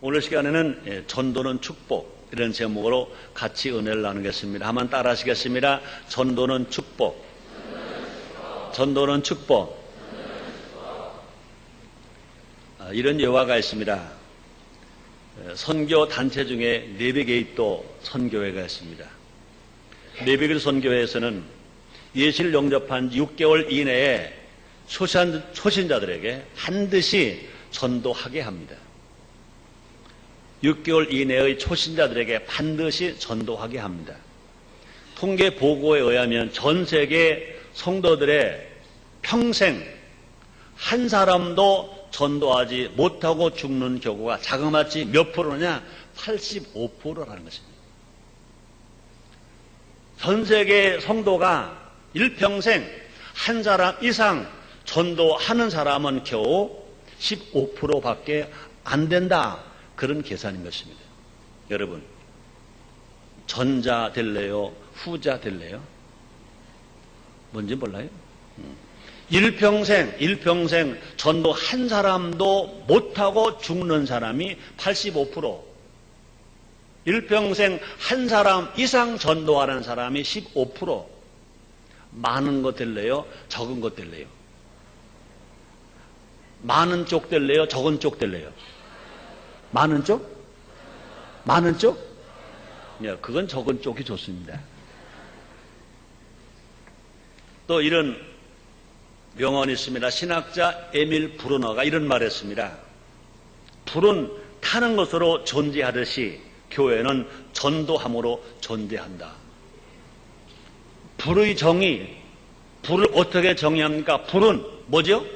오늘 시간에는 전도는 축복 이런 제목으로 같이 은혜를 나누겠습니다. 한번 따라 하시겠습니다. 전도는 축복. 전도는 축복. 이런 예화가 있습니다. 선교 단체 중에 네비게이토 선교회가 있습니다. 네비게이토 선교회에서는 예수를 영접한 6개월 이내에 초신자들에게 반드시 전도하게 합니다. 6개월 이내의 초신자들에게 반드시 전도하게 합니다. 통계 보고에 의하면 전 세계 성도들의 평생 한 사람도 전도하지 못하고 죽는 경우가 자그마치 몇 프로냐? 85%라는 것입니다. 전 세계 성도가 일평생 한 사람 이상 전도하는 사람은 겨우 15%밖에 안 된다. 그런 계산인 것입니다. 여러분, 전자 될래요? 후자 될래요? 뭔지 몰라요? 일평생 전도 한 사람도 못하고 죽는 사람이 85%, 일평생 한 사람 이상 전도하는 사람이 15%. 많은 것 될래요? 적은 것 될래요? 많은 쪽 될래요? 적은 쪽 될래요? 많은 쪽? 많은 쪽? 네, 그건 적은 쪽이 좋습니다. 또 이런 명언이 있습니다. 신학자 에밀 브루너가 이런 말을 했습니다. 불은 타는 것으로 존재하듯이 교회는 전도함으로 존재한다. 불의 정의, 불을 어떻게 정의합니까? 불은 뭐죠?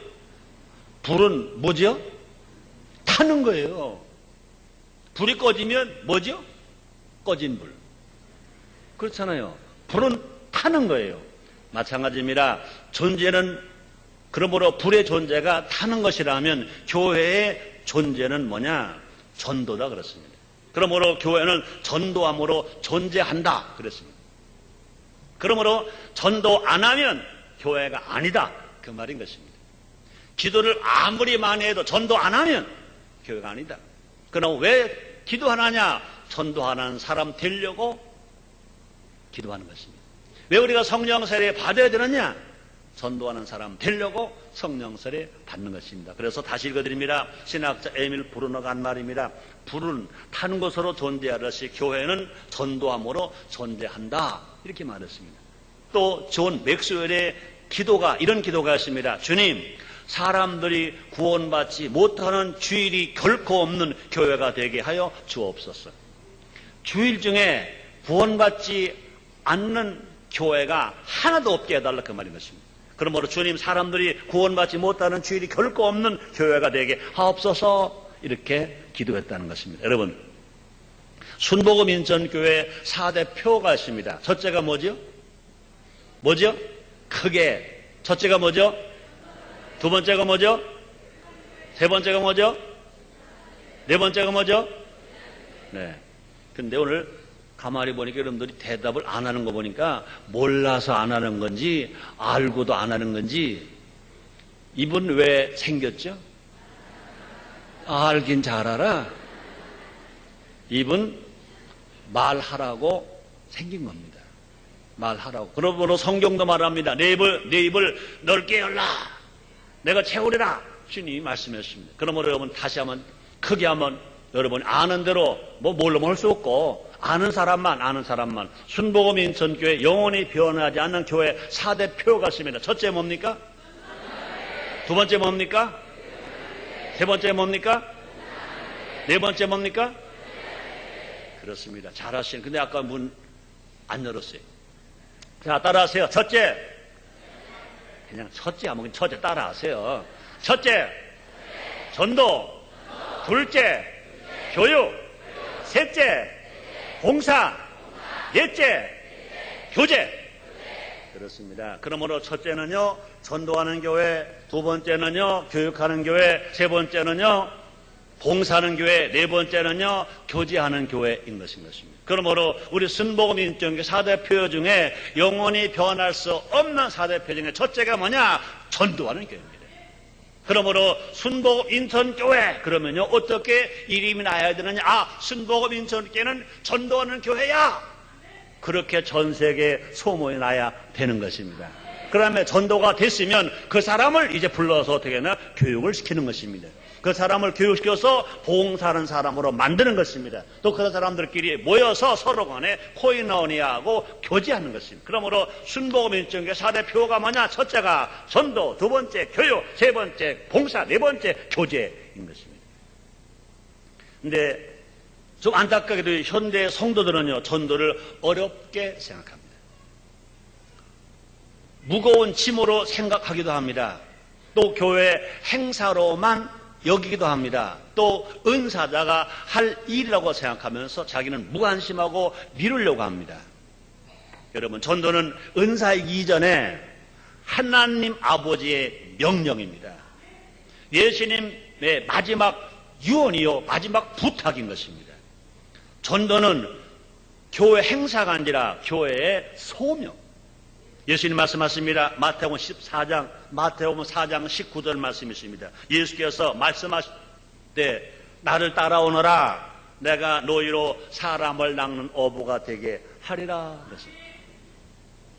불은 뭐죠? 타는 거예요. 불이 꺼지면 뭐죠? 꺼진 불. 그렇잖아요. 불은 타는 거예요. 마찬가지입니다. 존재는, 그러므로 불의 존재가 타는 것이라면 교회의 존재는 뭐냐? 전도다 그렇습니다. 그러므로 교회는 전도함으로 존재한다 그랬습니다. 그러므로 전도 안 하면 교회가 아니다 그 말인 것입니다. 기도를 아무리 많이 해도 전도 안 하면 교회가 아니다. 그럼 왜 기도 안 하냐? 전도하는 사람 되려고 기도하는 것입니다. 왜 우리가 성령 세례 받아야 되느냐? 전도하는 사람 되려고 성령 세례 받는 것입니다. 그래서 다시 읽어드립니다. 신학자 에밀 브루너가 한 말입니다. 불은 타는 것으로 존재하듯이 교회는 전도함으로 존재한다. 이렇게 말했습니다. 또 존 맥스웰의 기도가, 이런 기도가 있습니다. 주님, 사람들이 구원받지 못하는 주일이 결코 없는 교회가 되게 하여 주옵소서. 주일 중에 구원받지 않는 교회가 하나도 없게 해달라 그 말인 것입니다. 그러므로 주님, 사람들이 구원받지 못하는 주일이 결코 없는 교회가 되게 하옵소서, 이렇게 기도했다는 것입니다. 여러분, 순복음 인천교회 4대 표가 있습니다. 첫째가 뭐죠? 뭐죠? 크게. 첫째가 뭐죠? 두 번째가 뭐죠? 세 번째가 뭐죠? 네 번째가 뭐죠? 네. 근데 오늘 가만히 보니까 여러분들이 대답을 안 하는 거 보니까 몰라서 안 하는 건지 알고도 안 하는 건지. 이분 왜 생겼죠? 알긴 잘 알아. 이분 말하라고 생긴 겁니다. 말하라고. 그러므로 성경도 말합니다. 내 입을 넓게 열라. 내가 채우리라. 주님이 말씀하셨습니다. 그러므로 여러분 다시 한번 크게 한번 여러분이 아는 대로 뭘로 할 수 없고 아는 사람만 순복음 인천교회 영원히 변하지 않는 교회 4대 표가 있습니다. 첫째 뭡니까? 두 번째 뭡니까? 세 번째 뭡니까? 네 번째 뭡니까? 그렇습니다. 잘하시네. 근데 아까 문 안 열었어요. 자, 따라하세요. 첫째. 그냥 첫째 하면 첫째 따라하세요. 첫째, 전도. 둘째, 교육. 셋째, 봉사. 넷째, 교제. 그렇습니다. 그러므로 첫째는요, 전도하는 교회. 두 번째는요, 교육하는 교회. 세 번째는요, 봉사하는 교회. 네 번째는요, 교제하는 교회인 것입니다. 그러므로 우리 순복음 인천교회 4대 표 중에 영원히 변할 수 없는 4대 표 중에 첫째가 뭐냐? 전도하는 교회입니다. 그러므로 순복음 인천교회 그러면요 어떻게 이름이 나야 되느냐? 순복음 인천교회는 전도하는 교회야. 그렇게 전 세계에 소문이 나야 되는 것입니다. 그다음에 전도가 됐으면 그 사람을 이제 불러서 어떻게 하나 교육을 시키는 것입니다. 그 사람을 교육시켜서 봉사하는 사람으로 만드는 것입니다. 또 그 사람들끼리 모여서 서로 간에 코이노니아하고 교제하는 것입니다. 그러므로 순복음 인천교회 4대 표가 뭐냐? 첫째가 전도, 두 번째 교육, 세 번째 봉사, 네 번째 교제인 것입니다. 근데 좀 안타깝게도 현대 성도들은요 전도를 어렵게 생각합니다. 무거운 짐으로 생각하기도 합니다. 또 교회 행사로만 여기기도 합니다. 또 은사자가 할 일이라고 생각하면서 자기는 무관심하고 미루려고 합니다. 여러분, 전도는 은사이기 이전에 하나님 아버지의 명령입니다. 예수님의 마지막 유언이요 마지막 부탁인 것입니다. 전도는 교회 행사가 아니라 교회의 소명. 예수님 말씀하십니다. 마태복음 4장 19절 말씀이십니다. 예수께서 말씀하실 때 나를 따라오너라 내가 너희로 사람을 낚는 어부가 되게 하리라 그랬습니다.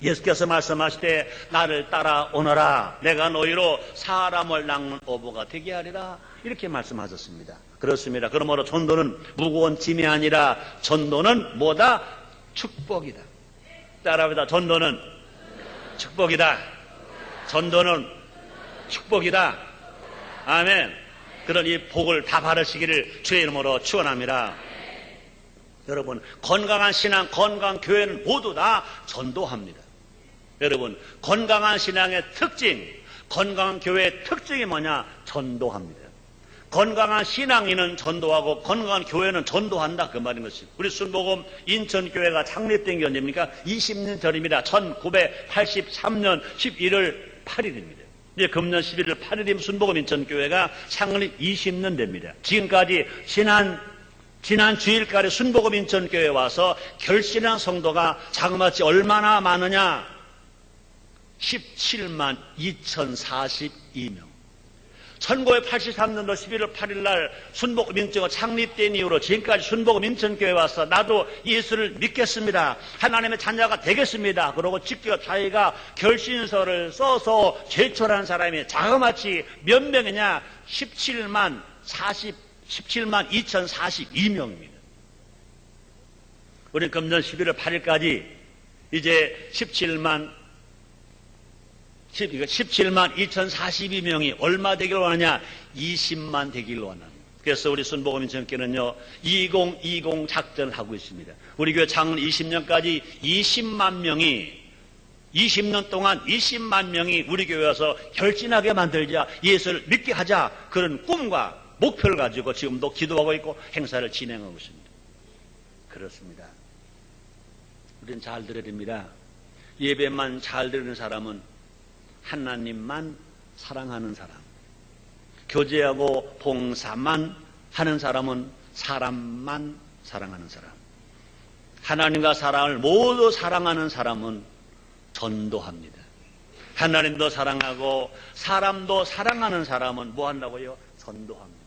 예수께서 말씀하실 때 나를 따라오너라 내가 너희로 사람을 낚는 어부가 되게 하리라 이렇게 말씀하셨습니다. 그렇습니다. 그러므로 전도는 무거운 짐이 아니라 전도는 뭐다? 축복이다. 따라합니다. 전도는 축복이다. 전도는 축복이다. 아멘. 그런 이 복을 다 받으시기를 주의 이름으로 축원합니다. 여러분, 건강한 신앙, 건강한 교회는 모두 다 전도합니다. 여러분, 건강한 신앙의 특징, 건강한 교회의 특징이 뭐냐? 전도합니다. 건강한 신앙인은 전도하고 건강한 교회는 전도한다 그 말인 것입니다. 우리 순복음 인천교회가 창립된 게 언제입니까? 20년 전입니다. 1983년 11월 8일입니다. 이제 금년 11월 8일이면 순복음 인천교회가 창립 20년 됩니다. 지금까지 지난 주일까지 순복음 인천교회에 와서 결신한 성도가 자그마치 얼마나 많으냐? 17만 2042명. 1983년도 11월 8일 날 순복음 인천교회가 창립된 이후로 지금까지 순복음 인천교회에 와서 나도 예수를 믿겠습니다. 하나님의 자녀가 되겠습니다. 그러고 직접 자기가 결신서를 써서 제출한 사람이 자그마치 몇 명이냐? 17만 2042명입니다. 우리는 금년 11월 8일까지 이제 17만 2042명이 얼마 되기를 원하냐? 20만 되기를 원합니다. 그래서 우리 순복음 인천교회는요 2020 작전을 하고 있습니다. 우리 교회 창립 20년까지 20만 명이 20년 동안 20만 명이 우리 교회에 와서 결진하게 만들자, 예수를 믿게 하자, 그런 꿈과 목표를 가지고 지금도 기도하고 있고 행사를 진행하고 있습니다. 그렇습니다. 우리는 잘 들어야 됩니다. 예배만 잘 드리는 사람은 하나님만 사랑하는 사람, 교제하고 봉사만 하는 사람은 사람만 사랑하는 사람, 하나님과 사람을 모두 사랑하는 사람은 전도합니다. 하나님도 사랑하고 사람도 사랑하는 사람은 뭐 한다고요? 전도합니다.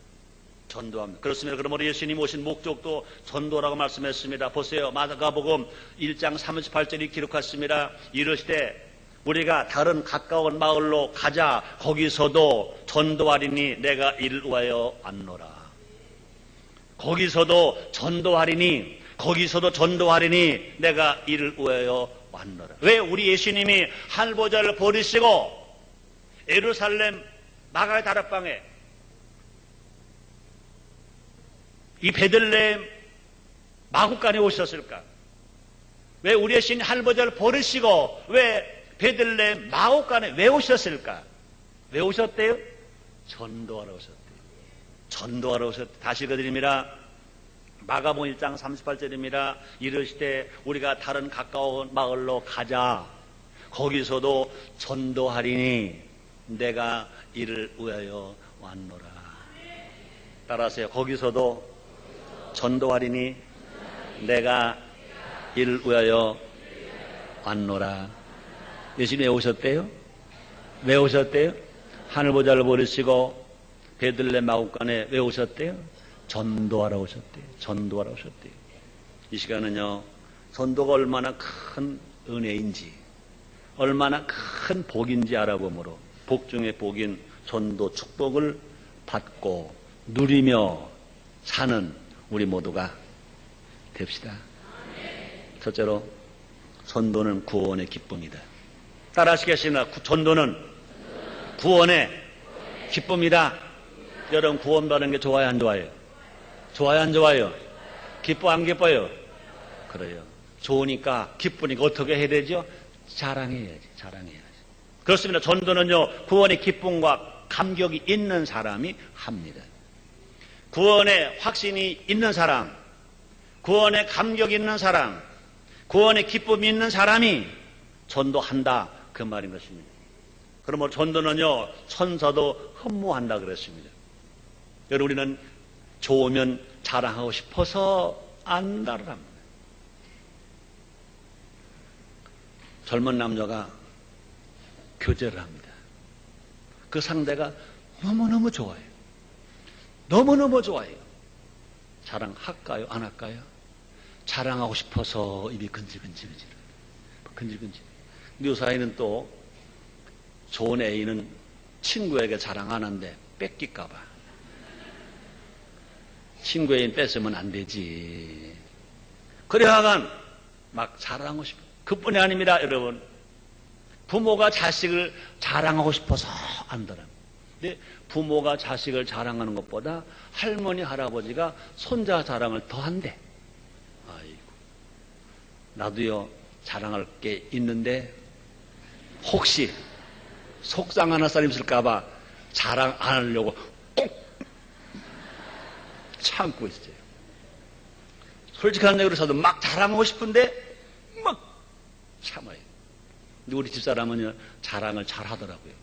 전도합니다. 그렇습니다. 그러므로 예수님 오신 목적도 전도라고 말씀했습니다. 보세요. 마가복음 1장 38절이 기록했습니다. 이르시되 우리가 다른 가까운 마을로 가자. 거기서도 전도하리니 내가 이를 위하여 왔노라. 거기서도 전도하리니 내가 이를 위하여 왔노라. 왜 우리 예수님이 할보자를 버리시고 예루살렘 마가의 다락방에 이 베들레헴 마구간에 오셨을까? 왜 우리 예수님 할보자를 버리시고 왜 베들레헴 마구간에 왜 오셨을까? 왜 오셨대요? 전도하러 오셨대요. 전도하러 오셨대요. 다시 읽어드립니다. 마가복음 1장 38절입니다. 이르시되 우리가 다른 가까운 마을로 가자. 거기서도 전도하리니 내가 이를 위하여 왔노라. 따라하세요. 거기서도 전도하리니 내가 이를 위하여 왔노라. 예수님 왜 오셨대요? 왜 오셨대요? 하늘보좌를 버리시고 베들레헴 마구간에 왜 오셨대요? 전도하러 오셨대요. 전도하러 오셨대요. 이 시간은요, 전도가 얼마나 큰 은혜인지, 얼마나 큰 복인지 알아보므로 복 중에 복인 전도 축복을 받고 누리며 사는 우리 모두가 됩시다. 첫째로, 전도는 구원의 기쁨이다. 따라 하시겠습니다. 전도는 구원의 기쁨이다. 여러분, 구원받는 게 좋아요, 안 좋아요? 좋아요, 안 좋아요? 기뻐, 안 기뻐요? 그래요. 좋으니까, 기쁘니까 어떻게 해야 되죠? 자랑해야지, 자랑해야지. 그렇습니다. 전도는요, 구원의 기쁨과 감격이 있는 사람이 합니다. 구원의 확신이 있는 사람, 구원의 감격이 있는 사람, 구원의 기쁨이 있는 사람이 전도한다, 그 말인 것입니다. 그러므로 전도는요, 천사도 흠모한다 그랬습니다. 여러분, 우리는 좋으면 자랑하고 싶어서 안다를 합니다. 젊은 남녀가 교제를 합니다. 그 상대가 너무너무 좋아요. 너무너무 좋아요. 자랑할까요? 안 할까요? 자랑하고 싶어서 입이 근질근질근질. 근질근질. 요사이는 또 좋은 애인은 친구에게 자랑 안 하는데 뺏길까봐. 친구 애인 뺏으면 안 되지. 그래 하간 막 자랑하고 싶어. 그뿐이 아닙니다, 여러분. 부모가 자식을 자랑하고 싶어서 안더라. 근데 부모가 자식을 자랑하는 것보다 할머니, 할아버지가 손자 자랑을 더 한대. 아이고. 나도요, 자랑할 게 있는데, 혹시 속상하는 사람 있을까봐 자랑 안 하려고 꼭 참고 있어요. 솔직한 얘기로 저도 막 자랑하고 싶은데, 막 참아요. 근데 우리 집사람은요, 자랑을 잘 하더라고요.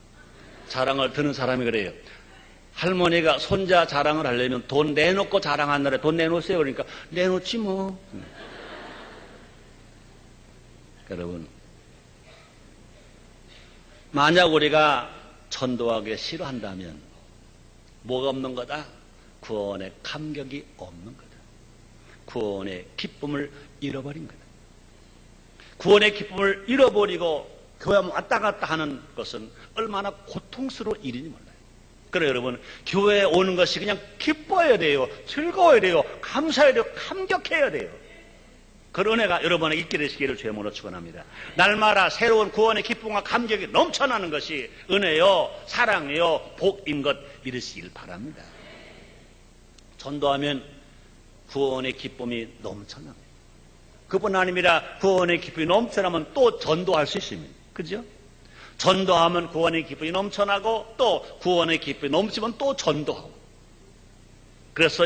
자랑을 듣는 사람이 그래요. 할머니가 손자 자랑을 하려면 돈 내놓고 자랑한다래. 돈 내놓으세요. 그러니까 내놓지 뭐. 여러분, 만약 우리가 전도하기 싫어한다면 뭐가 없는 거다? 구원의 감격이 없는 거다. 구원의 기쁨을 잃어버린 거다. 구원의 기쁨을 잃어버리고 교회 왔다 갔다 하는 것은 얼마나 고통스러운 일인지 몰라요. 그래 여러분, 교회에 오는 것이 그냥 기뻐야 돼요. 즐거워야 돼요. 감사해야 돼요. 감격해야 돼요. 그런 은혜가 여러분의 있게 되시기를 주의 이름으로 축원합니다. 날마다 새로운 구원의 기쁨과 감격이 넘쳐나는 것이 은혜요, 사랑이요, 복인 것 믿으시길 바랍니다. 전도하면 구원의 기쁨이 넘쳐납니다. 그뿐 아닙니다. 구원의 기쁨이 넘쳐나면 또 전도할 수 있습니다. 그죠? 전도하면 구원의 기쁨이 넘쳐나고 또 구원의 기쁨이 넘치면 또 전도하고. 그래서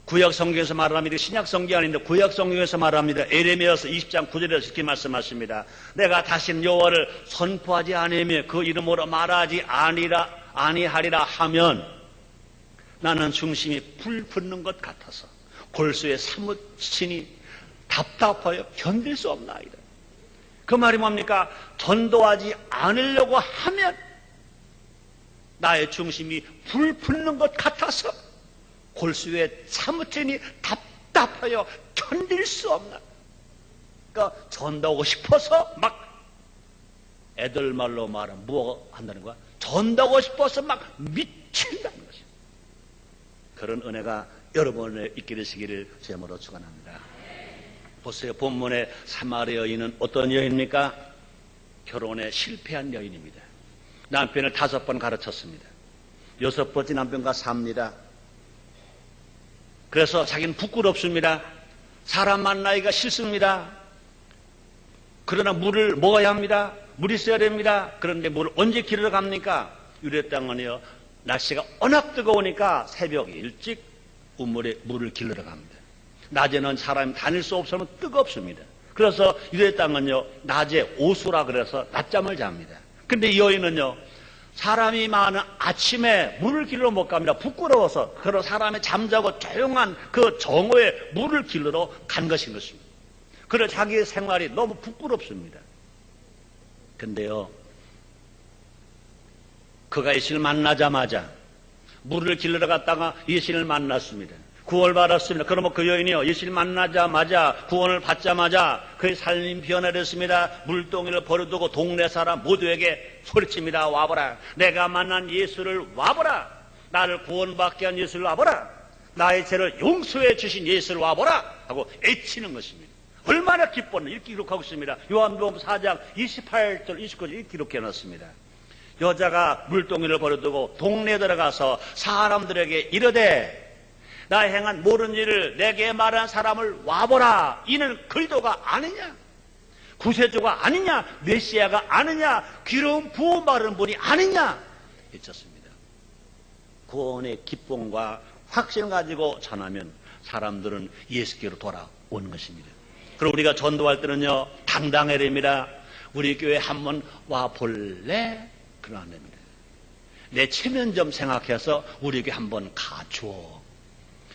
구약 성경에서 말합니다. 신약 성경이 아닌데 구약 성경에서 말합니다. 에레미야서 20장 9절에서 이렇게 말씀하십니다. 내가 다시는 여호와를 선포하지 아니하며 그 이름으로 말하지 아니하리라 하면 나는 중심이 불 붙는 것 같아서 골수에 사무치니 답답하여 견딜 수 없나이다. 그 말이 뭡니까? 전도하지 않으려고 하면 나의 중심이 불 붙는 것 같아서 골수에 사무치니 답답하여 견딜 수 없나. 그러니까 전도하고 싶어서 막 애들 말로 말하면 뭐 한다는 거야? 전도하고 싶어서 막 미친다는 것이야. 그런 은혜가 여러분의 있게 되시기를 제모로 축원합니다. 보세요. 본문의 사마리아 여인은 어떤 여인입니까? 결혼에 실패한 여인입니다. 남편을 5번 가르쳤습니다. 6번째 남편과 삽니다. 그래서 자기는 부끄럽습니다. 사람 만나기가 싫습니다. 그러나 물을 먹어야 합니다. 물이 있어야 됩니다. 그런데 물을 언제 길러 갑니까? 유대 땅은요, 날씨가 워낙 뜨거우니까 새벽 일찍 우물에 물을 길러 갑니다. 낮에는 사람이 다닐 수 없으면 뜨겁습니다. 그래서 유대 땅은요, 낮에 오수라 그래서 낮잠을 잡니다. 근데 이 여인은요, 사람이 많은 아침에 물을 길러 못 갑니다. 부끄러워서. 그런 사람이 잠자고 조용한 그 정오에 물을 길러러 간 것인 것입니다. 그래서 자기의 생활이 너무 부끄럽습니다. 근데요, 그가 예수를 만나자마자 물을 길러 갔다가 예수를 만났습니다. 구원을 받았습니다. 그러면 그 여인이요, 예수를 만나자마자 구원을 받자마자 그의 삶이 변화됐습니다. 물동이를 버려두고 동네 사람 모두에게 소리칩니다. 와보라. 내가 만난 예수를 와보라. 나를 구원받게 한 예수를 와보라. 나의 죄를 용서해 주신 예수를 와보라 하고 애치는 것입니다. 얼마나 기뻤나 이렇게 기록하고 있습니다. 요한복음 4장 28절 29절 이렇게 기록해놨습니다. 여자가 물동이를 버려두고 동네에 들어가서 사람들에게 이르되 나 행한 모든 일을 내게 말한 사람을 와보라. 이는 그리스도가 아니냐, 구세주가 아니냐, 메시아가 아니냐, 귀로운 부어 바르는 분이 아니냐 했었습니다. 구원의 기쁨과 확신을 가지고 전하면 사람들은 예수께로 돌아오는 것입니다. 그리고 우리가 전도할 때는요, 당당해야 됩니다. 우리 교회 한번 와볼래? 그러면 안 됩니다. 내 체면 좀 생각해서 우리 교회 한번 가줘.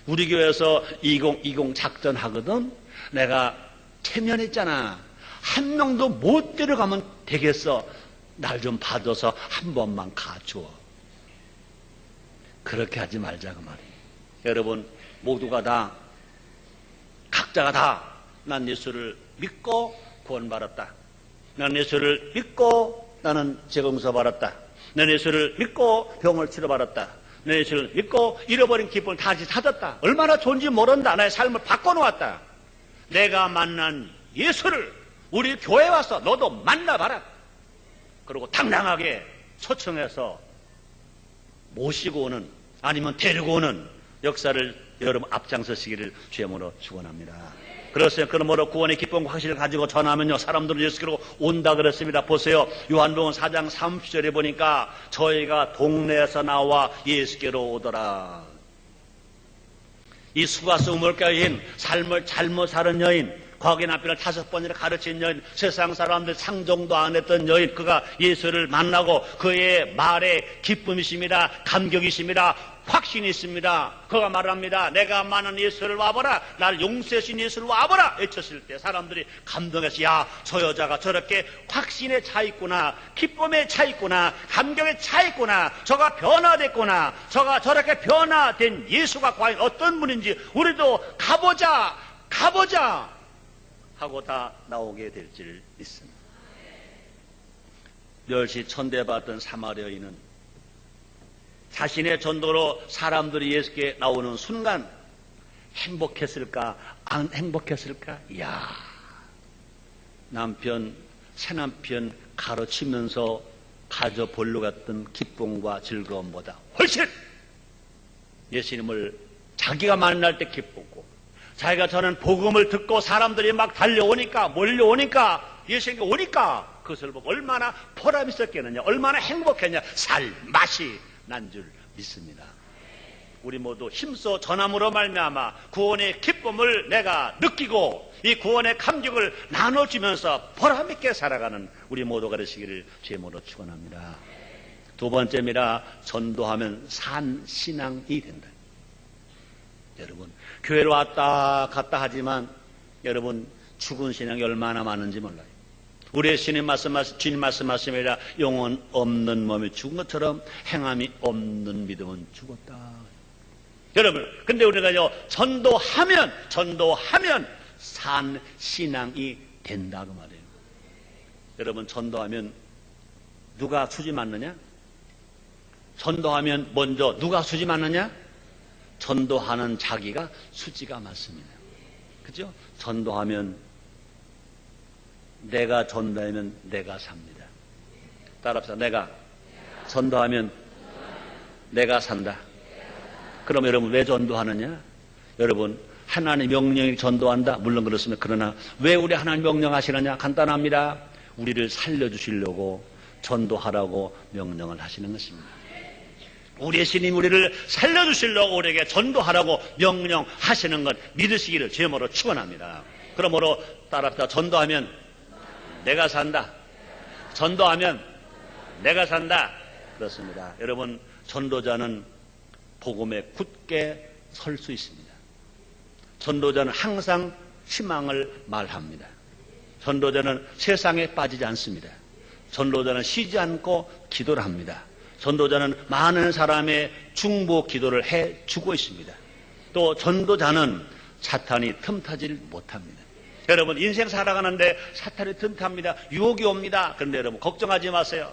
우리 교회에서 2020 작전하거든. 내가 체면했잖아. 한 명도 못 데려가면 되겠어. 날 좀 봐줘서 한 번만 가줘. 그렇게 하지 말자고 말이에요. 여러분 모두가 다, 각자가 다 난 예수를 믿고 구원받았다. 난 예수를 믿고 나는 재검사 받았다. 난 예수를 믿고 병을 치료받았다. 난 예수를 믿고 잃어버린 기쁨을 다시 찾았다. 얼마나 좋은지 모른다. 나의 삶을 바꿔놓았다. 내가 만난 예수를 우리 교회에 와서 너도 만나봐라. 그리고 당당하게 초청해서 모시고 오는, 아니면 데리고 오는 역사를 여러분 앞장서시기를 주님으로 축원합니다. 그렇어요. 그러므로 구원의 기쁨과 확신을 가지고 전하면요, 사람들은 예수께로 온다 그랬습니다. 보세요. 요한복음 4장 30절에 보니까 저희가 동네에서 나와 예수께로 오더라. 이 수가스 우물가인 삶을 잘못 사는 여인, 과거의 남편을 5번이나 가르친 여인, 세상 사람들 상종도 안 했던 여인, 그가 예수를 만나고 그의 말에 기쁨이십니다. 감격이십니다. 확신이 있습니다. 그가 말합니다. 내가 만난 예수를 와보라. 나를 용서해 주신 예수를 와보라. 외쳤을 때 사람들이 감동해서, 야, 저 여자가 저렇게 확신에 차 있구나, 기쁨에 차 있구나, 감격에 차 있구나, 저가 변화됐구나, 저가 저렇게 변화된 예수가 과연 어떤 분인지 우리도 가보자 하고 다 나오게 될 줄 믿습니다. 멸시 천대받던 사마리아인은 자신의 전도로 사람들이 예수께 나오는 순간 행복했을까, 안 행복했을까? 이야, 새남편 가르치면서 가져보려고 했던 기쁨과 즐거움보다 훨씬 예수님을 자기가 만날 때 기뻤고, 자기가 저는 복음을 듣고 사람들이 막 달려오니까, 몰려오니까, 예수님께 오니까 그것을 보고 얼마나 보람이 있었겠느냐, 얼마나 행복했냐, 맛이 난 줄 믿습니다. 우리 모두 힘써 전함으로 말미암아 구원의 기쁨을 내가 느끼고 이 구원의 감격을 나눠주면서 보람있게 살아가는 우리 모두가 되시기를 주님으로 축원합니다. 두 번째입니다. 전도하면 산 신앙이 된다. 여러분 교회로 왔다 갔다 하지만 여러분 죽은 신앙이 얼마나 많은지 몰라요. 우리의 주님 말씀하십니다. 영혼 없는 몸이 죽은 것처럼 행함이 없는 믿음은 죽었다. 여러분, 근데 우리가요, 전도하면 산 신앙이 된다고 말해요. 여러분, 전도하면 누가 수지 맞느냐? 전도하면 먼저 누가 수지 맞느냐? 전도하는 자기가 수지가 맞습니다. 그죠? 전도하면 내가 전도하면 내가 삽니다. 따라합시다. 내가 전도하면 내가 산다. 그럼 여러분 왜 전도하느냐? 여러분 하나님 명령이 전도한다. 물론 그렇습니다. 그러나 왜 우리 하나님 명령하시느냐? 간단합니다. 우리를 살려주시려고 전도하라고 명령을 하시는 것입니다. 우리의 신님 우리를 살려주시려고 우리에게 전도하라고 명령하시는 것 믿으시기를 주님으로 축원합니다. 그러므로 따라합시다. 전도하면 내가 산다. 전도하면 내가 산다. 그렇습니다. 여러분 전도자는 복음에 굳게 설 수 있습니다. 전도자는 항상 희망을 말합니다. 전도자는 세상에 빠지지 않습니다. 전도자는 쉬지 않고 기도를 합니다. 전도자는 많은 사람의 중보 기도를 해주고 있습니다. 또 전도자는 사탄이 틈타질 못합니다. 여러분, 인생 살아가는데 사탄이 틈탑니다. 유혹이 옵니다. 그런데 여러분, 걱정하지 마세요.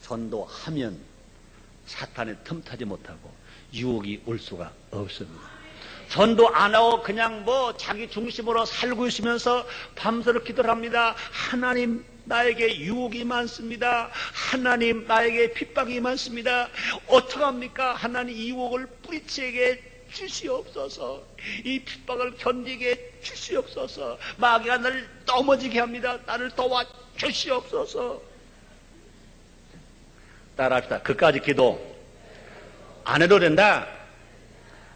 전도하면 사탄이 틈타지 못하고 유혹이 올 수가 없습니다. 전도 안 하고 그냥 자기 중심으로 살고 있으면서 밤새도록 기도를 합니다. 하나님, 나에게 유혹이 많습니다. 하나님, 나에게 핍박이 많습니다. 어떡합니까? 하나님, 이 유혹을 뿌리치게 주시옵소서. 이 핍박을 견디게 주시옵소서. 마귀가 나를 넘어지게 합니다. 나를 도와 주시옵소서. 따라합시다. 그까지 기도 안 해도 된다.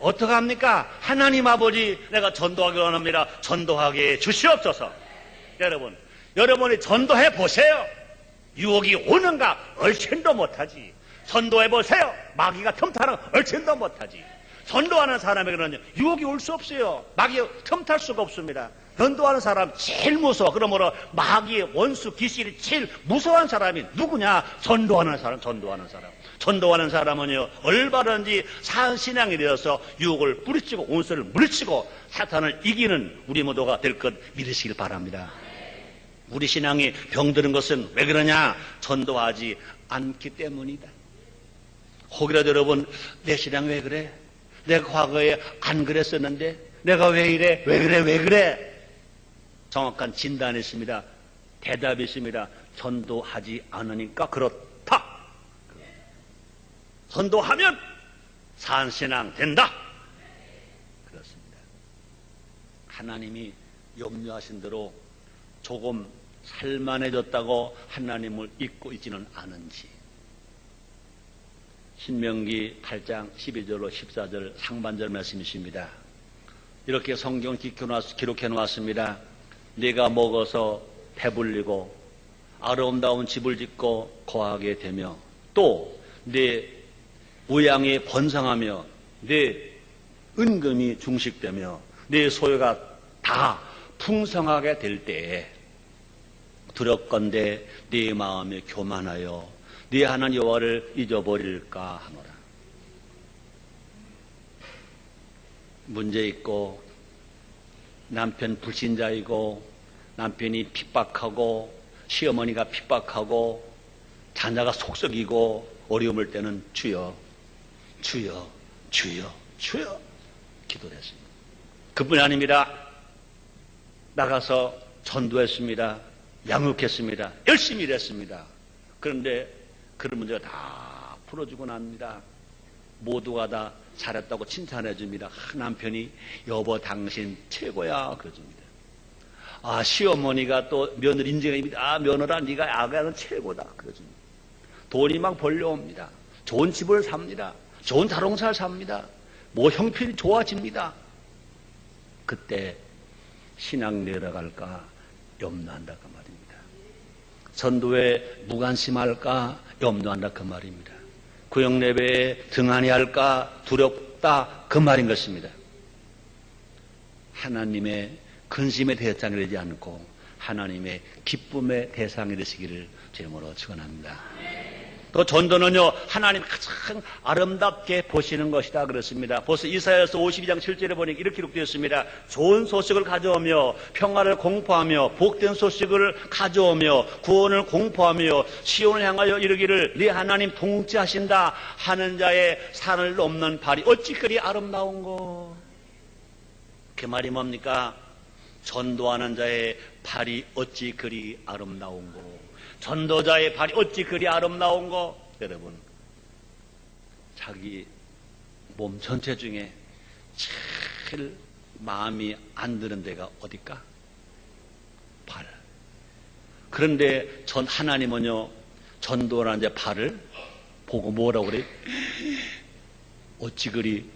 어떡합니까? 하나님 아버지, 내가 전도하기 원합니다. 전도하게 주시옵소서. 여러분, 여러분이 전도해 보세요. 유혹이 오는가? 얼씬도 못하지. 전도해 보세요. 마귀가 틈타는 얼씬도 못하지. 전도하는 사람에게는 유혹이 올 수 없어요. 마귀가 틈탈 수가 없습니다. 전도하는 사람 제일 무서워. 그러므로 마귀의 원수 귀신이 제일 무서워하는 사람이 누구냐? 전도하는 사람. 전도하는 사람은요, 얼마든지 사신앙이 되어서 유혹을 뿌리치고 온수를 물리치고 사탄을 이기는 우리 모두가 될 것 믿으시길 바랍니다. 우리 신앙이 병드는 것은 왜 그러냐? 전도하지 않기 때문이다. 혹이라도 여러분, 내 신앙 왜 그래? 내가 과거에 안 그랬었는데 내가 왜 이래? 왜 그래? 정확한 진단이 있습니다. 대답이 있습니다. 전도하지 않으니까 그렇다. 전도하면 산신앙 된다. 그렇습니다. 하나님이 염려하신 대로 조금 살만해졌다고 하나님을 잊고 있지는 않은지. 신명기 8장 12절로 14절 상반절 말씀이십니다. 이렇게 성경 기록해 놓았습니다. 네가 먹어서 배불리고 아름다운 집을 짓고 거하게 되며 또 네 우양이 번성하며 네 은금이 중식되며 네 소유가 다 풍성하게 될 때에 두렵건대 네 마음이 교만하여 네 하나님 여호와를 잊어버릴까 하노라. 문제 있고 남편 불신자이고 남편이 핍박하고 시어머니가 핍박하고 자녀가 속썩이고 어려움을 때는 주여 기도를 했습니다. 그뿐이 아닙니다. 나가서 전도했습니다. 양육했습니다. 열심히 일했습니다. 그런데 그런 문제가 다 풀어주고 납니다. 모두가 다 잘했다고 칭찬해 줍니다. 남편이 여보 당신 최고야 그러줍니다. 시어머니가 또 며느리 인정합니다. 며느라 네가 아가는 최고다 그러줍니다. 돈이 막 벌려옵니다. 좋은 집을 삽니다. 좋은 자동차를 삽니다. 형편이 좋아집니다. 그때 신앙 내려갈까 염려한다 그 말입니다. 전도에 무관심할까 염려한다 그 말입니다. 구역 예배에 등한히 할까 두렵다 그 말인 것입니다. 하나님의 근심의 대상이 되지 않고 하나님의 기쁨의 대상이 되시기를 주님으로 축원합니다. 또 전도는요, 하나님 가장 아름답게 보시는 것이다 그렇습니다. 벌써 이사야서 52장 7절에 보니 이렇게 기록되었습니다. 좋은 소식을 가져오며 평화를 공포하며 복된 소식을 가져오며 구원을 공포하며 시온을 향하여 이르기를 네 하나님 통치하신다 하는 자의 산을 넘는 발이 어찌 그리 아름다운고. 그 말이 뭡니까? 전도하는 자의 발이 어찌 그리 아름다운고. 전도자의 발이 어찌 그리 아름다운고. 여러분, 자기 몸 전체 중에 제일 마음이 안 드는 데가 어딜까? 발. 그런데 하나님은요, 전도하는 자의 발을 보고 뭐라고 그래? 어찌 그리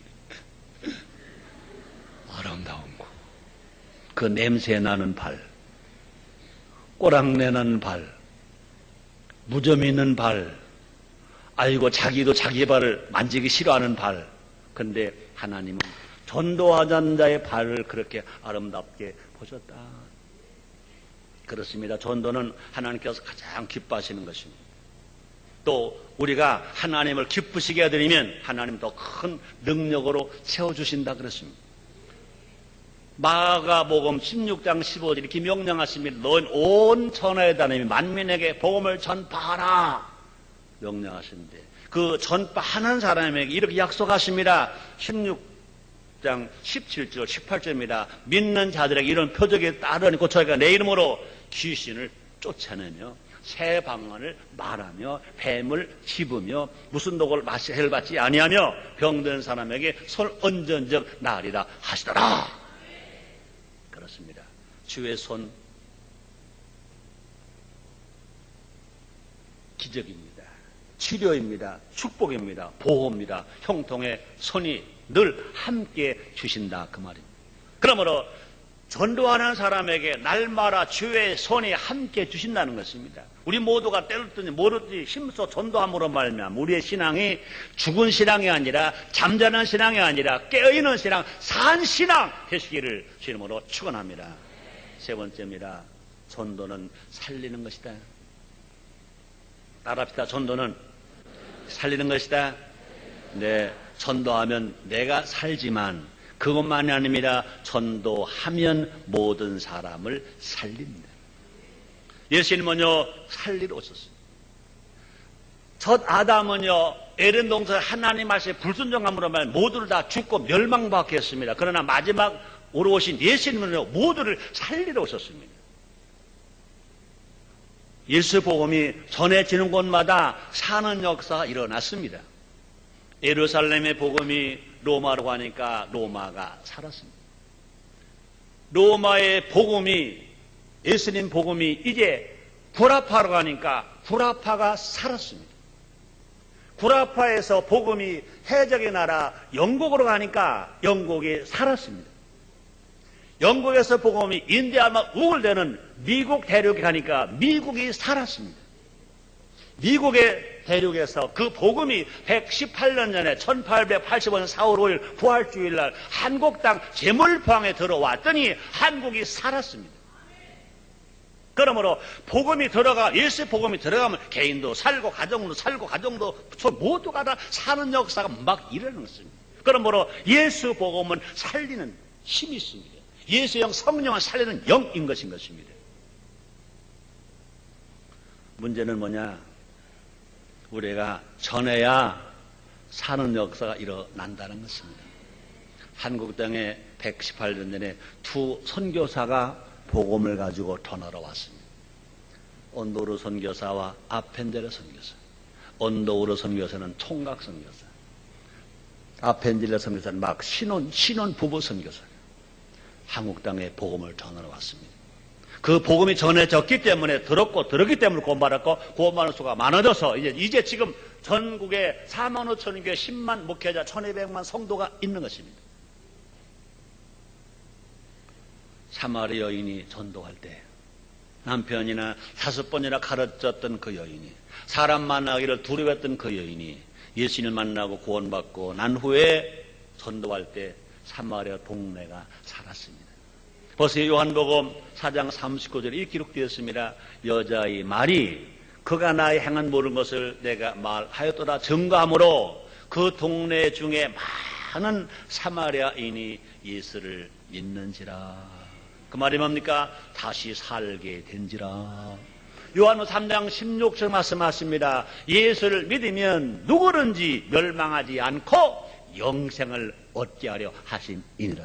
아름다운고. 그 냄새 나는 발, 꼬랑내 나는 발, 무좀 있는 발, 아이고 자기도 자기 발을 만지기 싫어하는 발. 근데 하나님은 전도하는 자의 발을 그렇게 아름답게 보셨다. 그렇습니다. 전도는 하나님께서 가장 기뻐하시는 것입니다. 또 우리가 하나님을 기쁘시게 해드리면 하나님 더 큰 능력으로 채워주신다 그랬습니다. 마가복음 16장 15절 이렇게 명령하십니다. 너희는 온 천하에 다니며 만민에게 복음을 전파하라 명령하시는데 그 전파하는 사람에게 이렇게 약속하십니다. 16장 17절 18절입니다. 믿는 자들에게 이런 표적에 따르니까 저희가 내 이름으로 귀신을 쫓아내며 새 방언을 말하며 뱀을 집으며 무슨 독을 해를 받지 아니하며 병든 사람에게 손을 얹은 적 나으리라 하시더라. 그렇습니다. 주의 손 기적입니다. 치료입니다. 축복입니다. 보호입니다. 형통의 손이 늘 함께 주신다 그 말입니다. 그러므로 전도하는 사람에게 날마다 주의 손이 함께 주신다는 것입니다. 우리 모두가 때렸더니 모르지 힘써 전도함으로 말미암아 우리의 신앙이 죽은 신앙이 아니라 잠자는 신앙이 아니라 깨어있는 신앙, 산 신앙 되시기를 주님으로 축원합니다. 세 번째입니다. 전도는 살리는 것이다. 따라합시다. 전도는 살리는 것이다. 네, 전도하면 내가 살지만 그것만이 아닙니다. 전도하면 모든 사람을 살립니다. 예수님은요 살리러 오셨어요. 첫 아담은요 에덴 동산 하나님 말씀에 불순종함으로 말 모두를 다 죽고 멸망받게 했습니다. 그러나 마지막으로 오신 예수님은요 모두를 살리러 오셨습니다. 예수 복음이 전해지는 곳마다 사는 역사가 일어났습니다. 예루살렘의 복음이 로마로 가니까 로마가 살았습니다. 로마의 복음이 예수님 복음이 이제 구라파로 가니까 구라파가 살았습니다. 구라파에서 복음이 해적의 나라 영국으로 가니까 영국이 살았습니다. 영국에서 복음이 인디아나 우글되는 미국 대륙에 가니까 미국이 살았습니다. 미국의 대륙에서 그 복음이 118년 전에 1885년 4월 5일 부활주일날 한국 땅 제물포항에 들어왔더니 한국이 살았습니다. 그러므로 복음이 들어가 예수 복음이 들어가면 개인도 살고 가정도 살고 가정도 모두가 다 사는 역사가 막 일어나는 것입니다. 그러므로 예수 복음은 살리는 힘이 있습니다. 예수의 영 성령을 살리는 영인 것입니다. 문제는 뭐냐? 우리가 전해야 사는 역사가 일어난다는 것입니다. 한국 땅에 118년 전에 두 선교사가 복음을 가지고 전하러 왔습니다. 온도르 선교사와 아펜젤레 선교사. 온도르 선교사는 총각 선교사. 아펜젤레 선교사는 막 신혼 부부 선교사. 한국 땅에 복음을 전하러 왔습니다. 그 복음이 전해졌기 때문에 들었기 때문에 구원받았고 구원받는 수가 많아져서 이제 지금 전국에 4만 5천 교회 10만 목회자 1200만 성도가 있는 것입니다. 사마리 여인이 전도할 때 남편이나 5번이나 가르쳤던 그 여인이 사람 만나기를 두려워했던 그 여인이 예수님을 만나고 구원받고 난 후에 전도할 때 사마리아 동네가 살았습니다. 벌써 요한복음 4장 39절에 이렇게 기록되었습니다. 여자의 말이 그가 나의 행한 모든 것을 내가 말하였도다 증거함으로 그 동네 중에 많은 사마리아인이 예수를 믿는지라. 그 말이 뭡니까? 다시 살게 된지라. 요한복음 3장 16절 말씀하십니다. 예수를 믿으면 누구든지 멸망하지 않고 영생을 얻게 하려 하심이니라.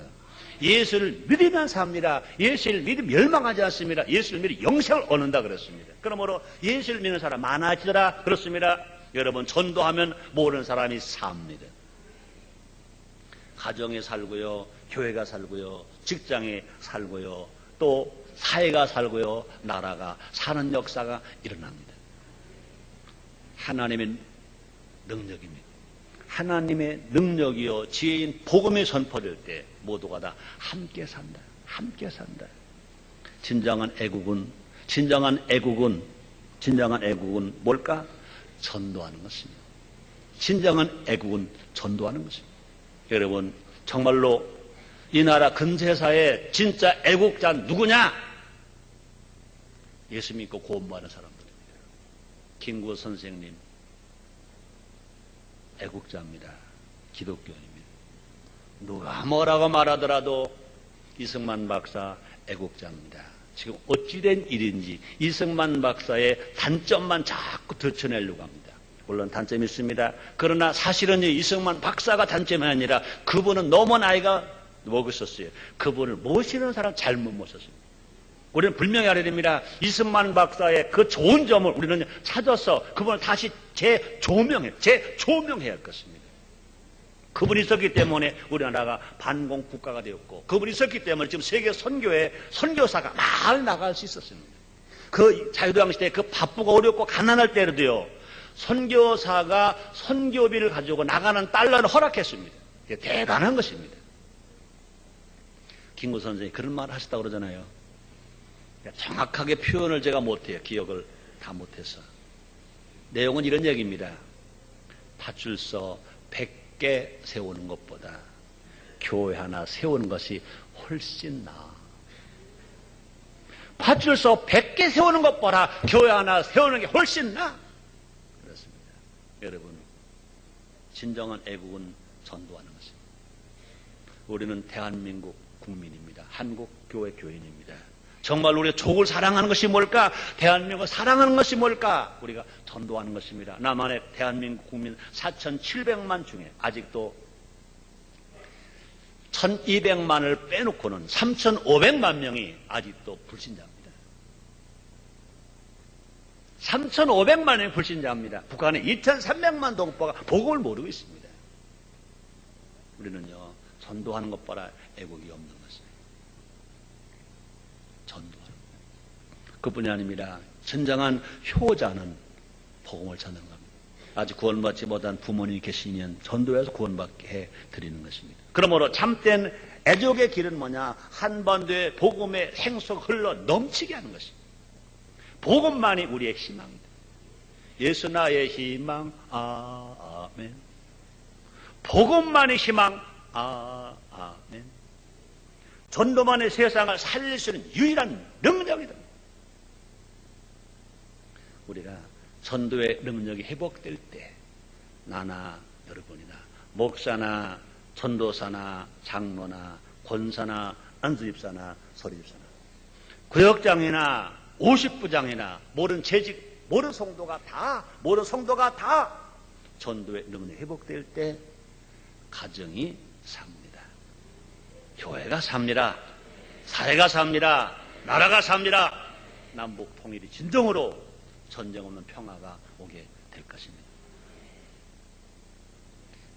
예수를 믿으면 삽니다. 예수를 믿으면 멸망하지 않습니다. 예수를 믿으면 영생을 얻는다 그랬습니다. 그러므로 예수를 믿는 사람 많아지더라 그렇습니다. 여러분 전도하면 모든 사람이 삽니다. 가정에 살고요, 교회가 살고요, 직장에 살고요, 또 사회가 살고요, 나라가 사는 역사가 일어납니다. 하나님의 능력입니다. 하나님의 능력이요 지혜인 복음이 선포될 때 모두가 다 함께 산다. 함께 산다. 진정한 애국은 뭘까? 전도하는 것입니다. 진정한 애국은 전도하는 것입니다. 여러분 정말로 이 나라 근세사의 진짜 애국자 누구냐? 예수 믿고 구원받은 사람들입니다. 김구 선생님, 애국자입니다. 기독교인입니다. 누가 뭐라고 말하더라도 이승만 박사 애국자입니다. 지금 어찌된 일인지 이승만 박사의 단점만 자꾸 들춰내려고 합니다. 물론 단점이 있습니다. 그러나 사실은 이승만 박사가 단점이 아니라 그분은 너무 나이가 먹으셨어요. 그분을 모시는 사람 잘못 모셨습니다. 우리는 분명히 알아야 됩니다. 이승만 박사의 그 좋은 점을 우리는 찾아서 그분을 다시 재조명해야 할 것입니다. 그분이 있었기 때문에 우리나라가 반공 국가가 되었고, 그분이 있었기 때문에 지금 세계 선교에 선교사가 많이 나갈 수 있었습니다. 그 자유도양 시대에 그 바쁘고 어렵고 가난할 때라도요, 선교사가 선교비를 가지고 나가는 달러를 허락했습니다. 이게 대단한 것입니다. 김구 선생이 그런 말을 하셨다고 그러잖아요. 정확하게 표현을 제가 못해요. 기억을 다 못해서. 내용은 이런 얘기입니다. 파출소 100개 세우는 것보다 교회 하나 세우는 것이 훨씬 나아. 파출소 100개 세우는 것보다 교회 하나 세우는 게 훨씬 나아. 그렇습니다. 여러분, 진정한 애국은 전도하는 것입니다. 우리는 대한민국 국민입니다. 한국 교회 교인입니다. 정말 우리가 족을 사랑하는 것이 뭘까? 대한민국을 사랑하는 것이 뭘까? 우리가 전도하는 것입니다. 남한의 대한민국 국민 4,700만 중에 아직도 1,200만을 빼놓고는 3,500만 명이 아직도 불신자입니다. 3,500만 명이 불신자입니다. 북한의 2,300만 동포가 복음을 모르고 있습니다. 우리는요, 전도하는 것보다 애국이 없는 것입니다. 전도하는 것. 그뿐이 아닙니다. 진정한 효자는 복음을 전하는 겁니다. 아직 구원받지 못한 부모님이 계시면 전도해서 구원받게 해드리는 것입니다. 그러므로 참된 애족의 길은 뭐냐? 한반도의 복음의 행속 흘러 넘치게 하는 것입니다. 복음만이 우리의 희망입니다. 예수 나의 희망, 아멘. 복음만이 희망, 아멘. 전도만의 세상을 살릴 수 있는 유일한 능력이다. 우리가 전도의 능력이 회복될 때 나나 여러분이나 목사나 전도사나 장로나 권사나 안수집사나 서리집사나 구역장이나 50부장이나 모든 재직 모든 성도가 다 전도의 능력이 회복될 때 가정이 삽니다. 교회가 삽니다. 사회가 삽니다. 나라가 삽니다. 남북 통일이 진정으로 전쟁 없는 평화가 오게 될 것입니다.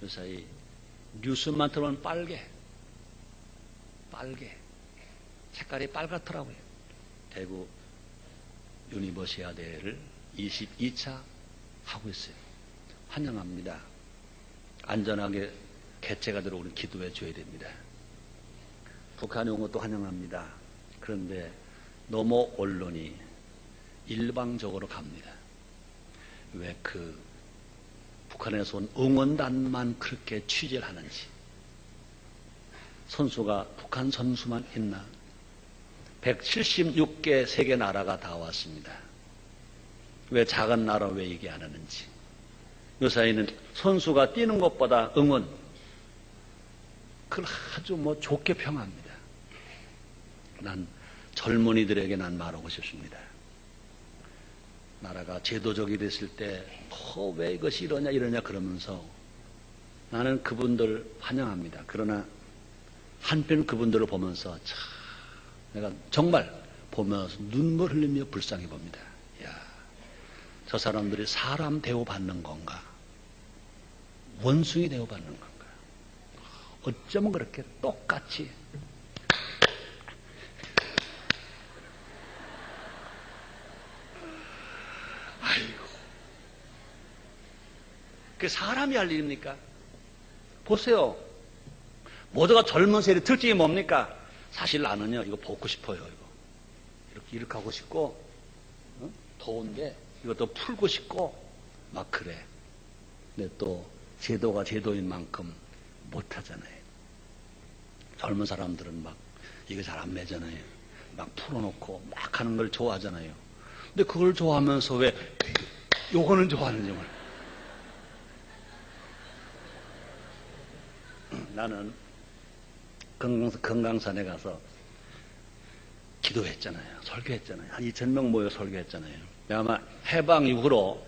요사이 뉴스만 들으면 빨개 색깔이 빨갛더라고요. 대구 유니버시아대를 22차 하고 있어요. 환영합니다. 안전하게 개최가 들어오는 기도해 줘야 됩니다. 북한이 온 것도 환영합니다. 그런데 너무 언론이 일방적으로 갑니다. 왜 북한에서 온 응원단만 그렇게 취재를 하는지. 선수가 북한 선수만 있나? 176개 세계 나라가 다 왔습니다. 왜 작은 나라 왜 얘기 안 하는지. 요사이는 선수가 뛰는 것보다 응원, 그걸 아주 좋게 평합니다. 난 젊은이들에게 난 말하고 싶습니다. 나라가 제도적이 됐을 때 왜 이것이 이러냐 그러면서 나는 그분들 환영합니다. 그러나 한편 그분들을 보면서 참 내가 정말 보면서 눈물 흘리며 불쌍히 봅니다. 야, 저 사람들이 사람 대우받는 건가? 원숭이 대우받는 건가? 어쩌면 그렇게 똑같이 아이고, 그게 사람이 할 일입니까? 보세요. 모두가 젊은 세대 특징이 뭡니까? 사실 나는요, 이거 벗고 싶어요, 이거. 이렇게 하고 싶고, 더운데, 이것도 풀고 싶고, 막 그래. 근데 또, 제도가 제도인 만큼 못하잖아요. 젊은 사람들은 막, 이거 잘 안 매잖아요. 막 풀어놓고, 막 하는 걸 좋아하잖아요. 근데 그걸 좋아하면서 왜, 요거는 좋아하는지 몰라. 나는 금강산에 가서 기도했잖아요. 설교했잖아요. 한 2,000명 모여 설교했잖아요. 아마 해방 이후로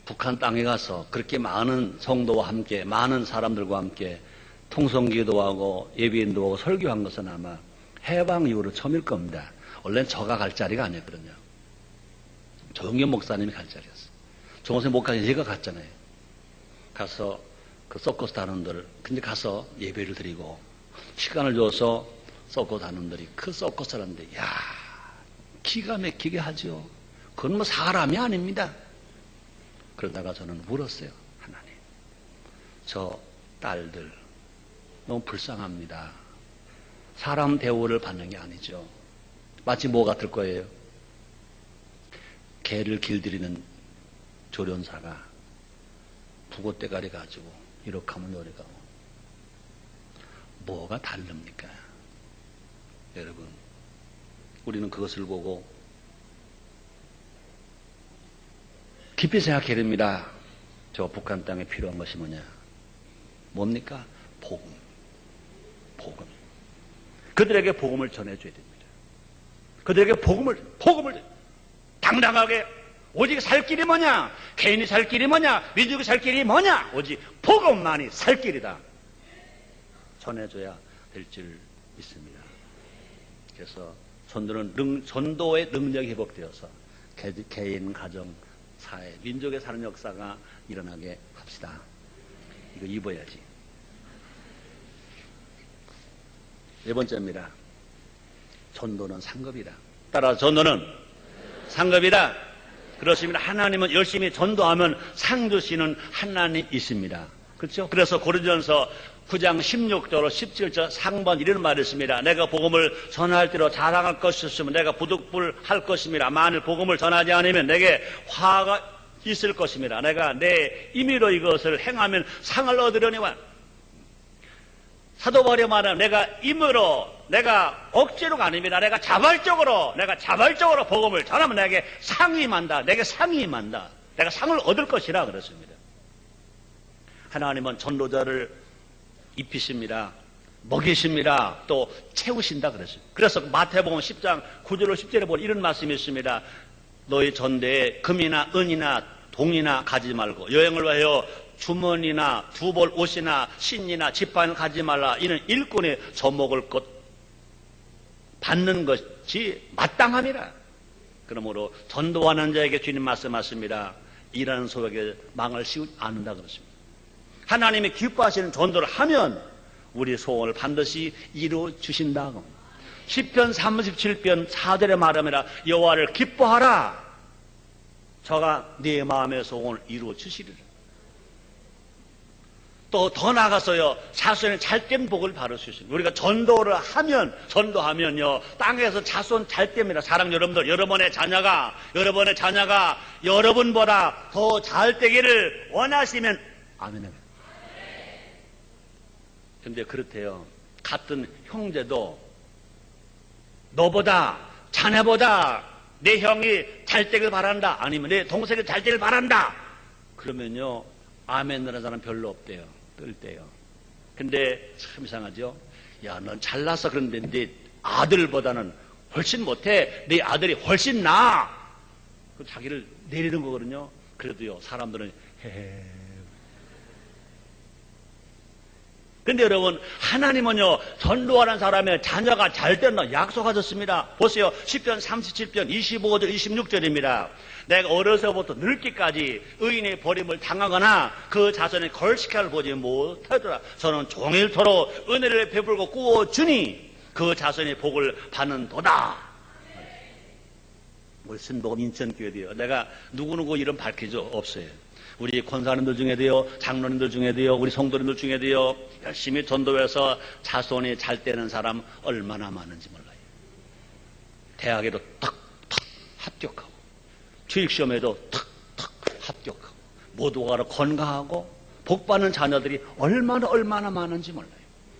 북한 땅에 가서 그렇게 많은 성도와 함께, 많은 사람들과 함께 통성기도하고 예비인도 하고 설교한 것은 아마 해방 이후로 처음일 겁니다. 원래는 저가 갈 자리가 아니었거든요. 조영겸 목사님이 갈 자리였어요. 조원생 목사님 제가 갔잖아요. 가서 그 서커스 단원들, 근데 가서 예배를 드리고 시간을 줘서 서커스 단원들이 그 서커스 하는데, 야, 기가 막히게 하죠. 그건 뭐 사람이 아닙니다. 그러다가 저는 물었어요. 하나님, 저 딸들 너무 불쌍합니다. 사람 대우를 받는 게 아니죠. 마치 뭐 같을 거예요? 개를 길들이는 조련사가 북옷대가리 가지고 이렇게 하면 요리 가고 뭐가 다릅니까? 여러분, 우리는 그것을 보고 깊이 생각해야 됩니다. 저 북한 땅에 필요한 것이 뭐냐? 뭡니까? 복음. 복음. 그들에게 복음을 전해줘야 됩니다. 그들에게 복음을 당당하게, 오직 살 길이 뭐냐? 개인이 살 길이 뭐냐? 민족이 살 길이 뭐냐? 오직 복음만이 살 길이다. 전해줘야 될 줄 믿습니다. 그래서 전도의 능력이 회복되어서 개인, 가정, 사회, 민족의 사는 역사가 일어나게 합시다. 이거 입어야지. 네 번째입니다. 전도는 상급이다. 따라서 전도는 상급이다. 그렇습니다. 하나님은 열심히 전도하면 상 주시는 하나님이 있습니다. 그렇죠? 그래서 고린도전서 9장 16절 17절 상반 이런 말이 있습니다. 내가 복음을 전할 때로 자랑할 것이었으면 내가 부득불할 것입니다. 만일 복음을 전하지 않으면 내게 화가 있을 것입니다. 내가 내 임의로 이것을 행하면 상을 얻으려니와. 사도 바울이 말하면 내가 임의로, 내가 억지로가 아닙니다. 내가 자발적으로 복음을 전하면 내게 상이 임한다. 내게 상이 임한다. 내가 상을 얻을 것이라 그랬습니다. 하나님은 전도자를 입히십니다. 먹이십니다. 또 채우신다 그랬어요. 그래서 마태복음 10장 9절로 10절에 보면 이런 말씀이 있습니다. 너희 전대에 금이나 은이나 동이나 가지 말고 여행을 위하여 주머니나 두벌 옷이나 신이나 지판을 가지 말라. 이는 일꾼의 젖먹을 것 받는 것이 마땅함이라. 그러므로 전도하는 자에게 주님 말씀하십니다. 일하는 소에게 망을 씌우지 않는다 그렇습니다. 하나님이 기뻐하시는 전도를 하면 우리 소원을 반드시 이루어 주신다고. 시편 37편 4절에 말하면 여호와를 기뻐하라. 저가 네 마음의 소원을 이루어 주시리라. 또 더 나아가서요, 자손의 잘된 복을 받으시십니다. 우리가 전도하면요, 땅에서 자손 잘됩니다. 사랑 여러분들, 여러분의 자녀가 여러분보다 더 잘되기를 원하시면 아멘. 근데 그렇대요. 같은 형제도 너보다, 자네보다 내 형이 잘되길 바란다. 아니면 내 동생이 잘되길 바란다. 그러면요, 아멘이라는 사람 별로 없대요. 뜰 때요. 근데 참 이상하죠? 야, 넌 잘나서 그런데 네 아들보다는 훨씬 못해. 네 아들이 훨씬 나아. 자기를 내리는 거거든요. 그래도요, 사람들은 헤헤. 근데 여러분, 하나님은요, 전도하는 사람의 자녀가 잘 된다 약속하셨습니다. 보세요. 시편 37편 25절 26절입니다. 내가 어려서부터 늙기까지 의인의 버림을 당하거나 그 자손의 걸식할 보지 못하더라. 저는 종일토록 은혜를 베풀고 꾸어주니 그 자손의 복을 받는도다. 우리 신복음 인천교회도요. 내가 누구누구 이름 밝히죠? 없어요. 우리 권사님들 중에도요, 장로님들 중에도요, 우리 성도님들 중에도요, 열심히 전도해서 자손이 잘 되는 사람 얼마나 많은지 몰라요. 대학에도 탁탁 합격하고, 주익시험에도 탁탁 합격하고, 모두가 건강하고, 복받는 자녀들이 얼마나 많은지 몰라요.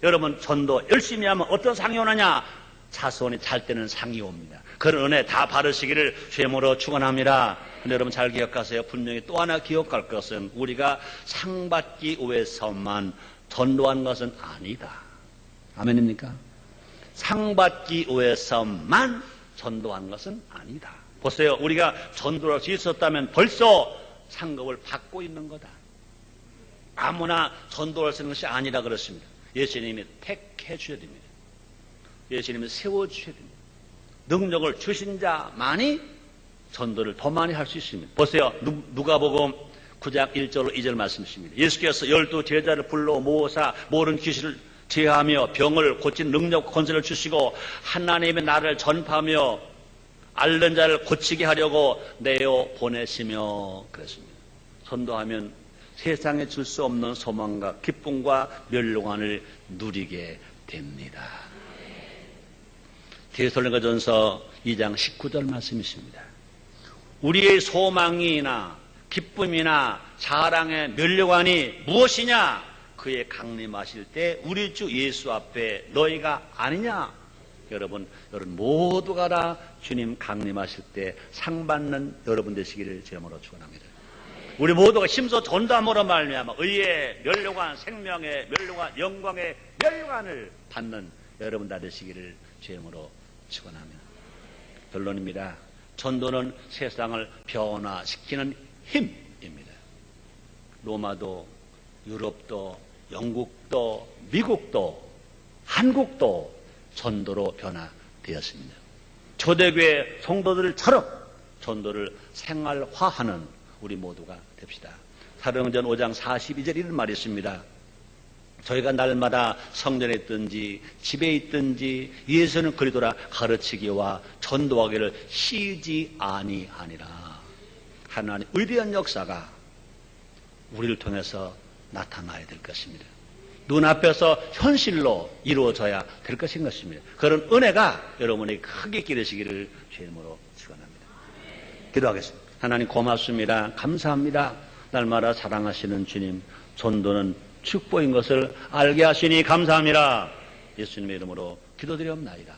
여러분, 전도 열심히 하면 어떤 상이 오느냐? 자손이 잘 되는 상이 옵니다. 그런 은혜 다 받으시기를 죄모로 축원합니다. 근데 여러분 잘 기억하세요. 분명히 또 하나 기억할 것은 우리가 상 받기 위해서만 전도한 것은 아니다. 아멘입니까? 상 받기 위해서만 전도한 것은 아니다. 보세요. 우리가 전도를 할 수 있었다면 벌써 상급을 받고 있는 거다. 아무나 전도할 수 있는 것이 아니라 그렇습니다. 예수님이 택해 주셔야 됩니다. 예수님이 세워주셔야 됩니다. 능력을 주신 자만이 전도를 더 많이 할 수 있습니다. 보세요. 누가복음 9장 1절 2절 말씀이십니다. 예수께서 12 제자를 불러 모으사 모든 귀신을 제하며 병을 고친 능력 권세를 주시고 하나님의 나라를 전파하며 앓는 자를 고치게 하려고 내어 보내시며 그랬습니다. 전도하면 세상에 줄 수 없는 소망과 기쁨과 멸류관을 누리게 됩니다. 데살로니가전서 2장 19절 말씀이십니다. 우리의 소망이나 기쁨이나 자랑의 멸류관이 무엇이냐? 그의 강림하실 때 우리 주 예수 앞에 너희가 아니냐? 여러분 모두가 다 주님 강림하실 때 상 받는 여러분 되시기를 제목으로 축원합니다. 우리 모두가 힘써 전담으로 말미암아 의의 멸류관, 생명의 멸류관, 영광의 멸류관을 받는 여러분 다 되시기를 주님으로 축원합니다. 결론입니다. 전도는 세상을 변화시키는 힘입니다. 로마도, 유럽도, 영국도, 미국도, 한국도 전도로 변화되었습니다. 초대교회 성도들처럼 전도를 생활화하는 우리 모두가 됩시다. 사도행전 5장 42절 이런 말이 있습니다. 저희가 날마다 성전에 있든지 집에 있든지 예수는 그리스도라 가르치기와 전도하기를 쉬지 아니하니라. 하나님 위대한 역사가 우리를 통해서 나타나야 될 것입니다. 눈앞에서 현실로 이루어져야 될 것인 것입니다. 그런 은혜가 여러분에게 크게 기르시기를 주님으로 축원합니다. 기도하겠습니다. 하나님 고맙습니다. 감사합니다. 날마다 사랑하시는 주님, 전도는 축복인 것을 알게 하시니 감사합니다. 예수님의 이름으로 기도드리옵나이다.